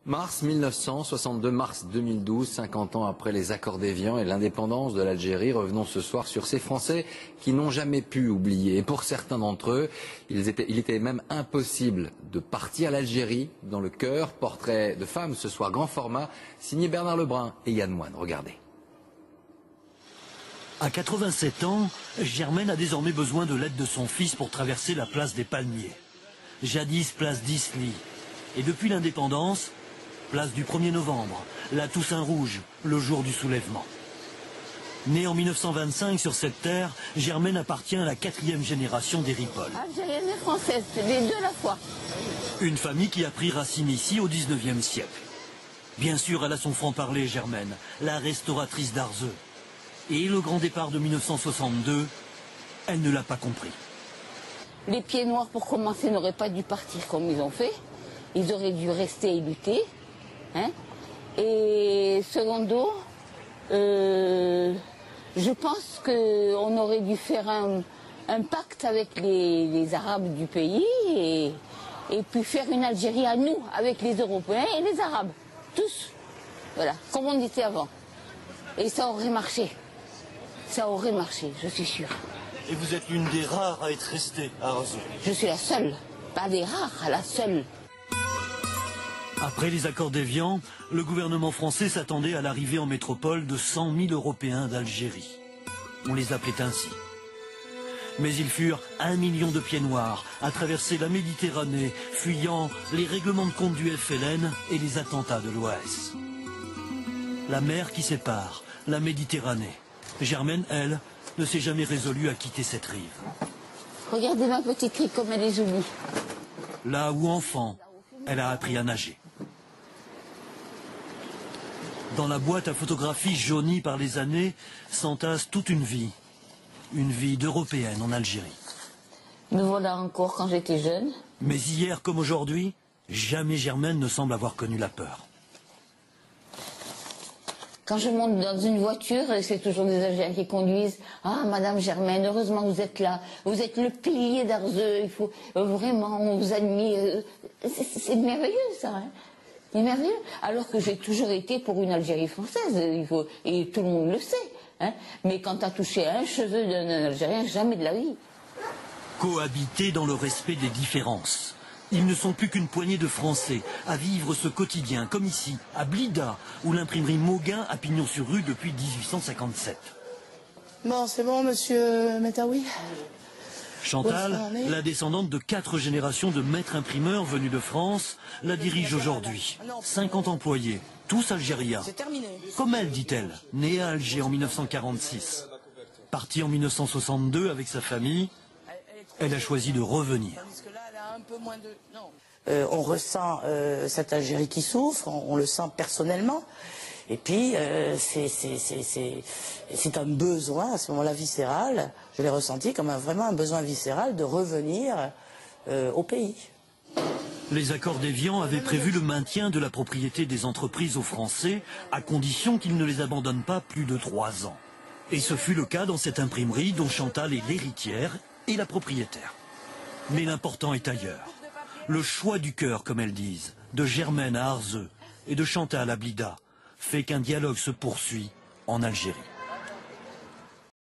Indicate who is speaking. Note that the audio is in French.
Speaker 1: Mars 1962, mars 2012, 50 ans après les accords d'Évian et l'indépendance de l'Algérie, revenons ce soir sur ces Français qui n'ont jamais pu oublier. Et pour certains d'entre eux, il était même impossible de partir l'Algérie dans le cœur. Portrait de femme ce soir, grand format, signé Bernard Lebrun et Yann Moine. Regardez.
Speaker 2: À 87 ans, Germaine a désormais besoin de l'aide de son fils pour traverser la place des Palmiers. Jadis place d'Isly. Et depuis l'indépendance, place du 1er novembre, la Toussaint Rouge, le jour du soulèvement. Née en 1925 sur cette terre, Germaine appartient à la 4e génération des Ripoll.
Speaker 3: Algérienne et française, les deux à la fois.
Speaker 2: Une famille qui a pris racine ici au 19e siècle. Bien sûr, elle a son franc-parler, Germaine, la restauratrice d'Arzeux. Et le grand départ de 1962, elle ne l'a pas compris.
Speaker 3: Les pieds noirs, pour commencer, n'auraient pas dû partir comme ils ont fait. Ils auraient dû rester et lutter. Hein. Et secondo, je pense qu'on aurait dû faire un pacte avec les Arabes du pays et puis faire une Algérie à nous, avec les Européens et les Arabes. Tous. Voilà, comme on disait avant. Et ça aurait marché. Ça aurait marché, je suis sûre.
Speaker 2: Et vous êtes l'une des rares à être restée à Arzeux.
Speaker 3: Je suis la seule. Pas des rares, la seule.
Speaker 2: Après les accords d'Évian, le gouvernement français s'attendait à l'arrivée en métropole de 100 000 Européens d'Algérie. On les appelait ainsi. Mais ils furent 1 million de pieds noirs à traverser la Méditerranée, fuyant les règlements de compte du FLN et les attentats de l'OAS. La mer qui sépare, la Méditerranée. Germaine, elle, ne s'est jamais résolue à quitter cette rive.
Speaker 3: Regardez ma petite fille comme elle est jolie.
Speaker 2: Là où enfant, elle a appris à nager. Dans la boîte à photographies jaunie par les années, s'entasse toute une vie d'Européenne en Algérie.
Speaker 3: Me voilà encore quand j'étais jeune.
Speaker 2: Mais hier comme aujourd'hui, jamais Germaine ne semble avoir connu la peur.
Speaker 3: Quand je monte dans une voiture, c'est toujours des Algériens qui conduisent. Ah, Madame Germaine, heureusement vous êtes là. Vous êtes le pilier d'Arzeux. Il faut vraiment, on vous admire. C'est merveilleux, ça. Hein, c'est merveilleux. Alors que j'ai toujours été pour une Algérie française. Et tout le monde le sait. Hein. Mais quand tu as touché à un cheveu d'un Algérien, jamais de la vie.
Speaker 2: Cohabiter dans le respect des différences. Ils ne sont plus qu'une poignée de Français à vivre ce quotidien, comme ici, à Blida, où l'imprimerie Mauguin a pignon sur rue depuis 1857.
Speaker 4: Bon, c'est bon, monsieur Metaoui.
Speaker 2: Chantal, la descendante de 4 générations de maîtres imprimeurs venus de France, la dirige aujourd'hui. 50 employés, tous algériens. Comme elle, dit-elle, née à Alger en 1946. Partie en 1962 avec sa famille, elle a choisi de revenir.
Speaker 4: On ressent cette Algérie qui souffre, on le sent personnellement. Et puis, c'est un besoin, à ce moment-là, viscéral. Je l'ai ressenti comme vraiment un besoin viscéral de revenir au pays.
Speaker 2: Les accords d'Évian avaient prévu le maintien de la propriété des entreprises aux Français, à condition qu'ils ne les abandonnent pas plus de 3 ans. Et ce fut le cas dans cette imprimerie dont Chantal est l'héritière et la propriétaire. Mais l'important est ailleurs. Le choix du cœur, comme elles disent, de Germaine à Arzeux et de Chantal à Blida, fait qu'un dialogue se poursuit en Algérie.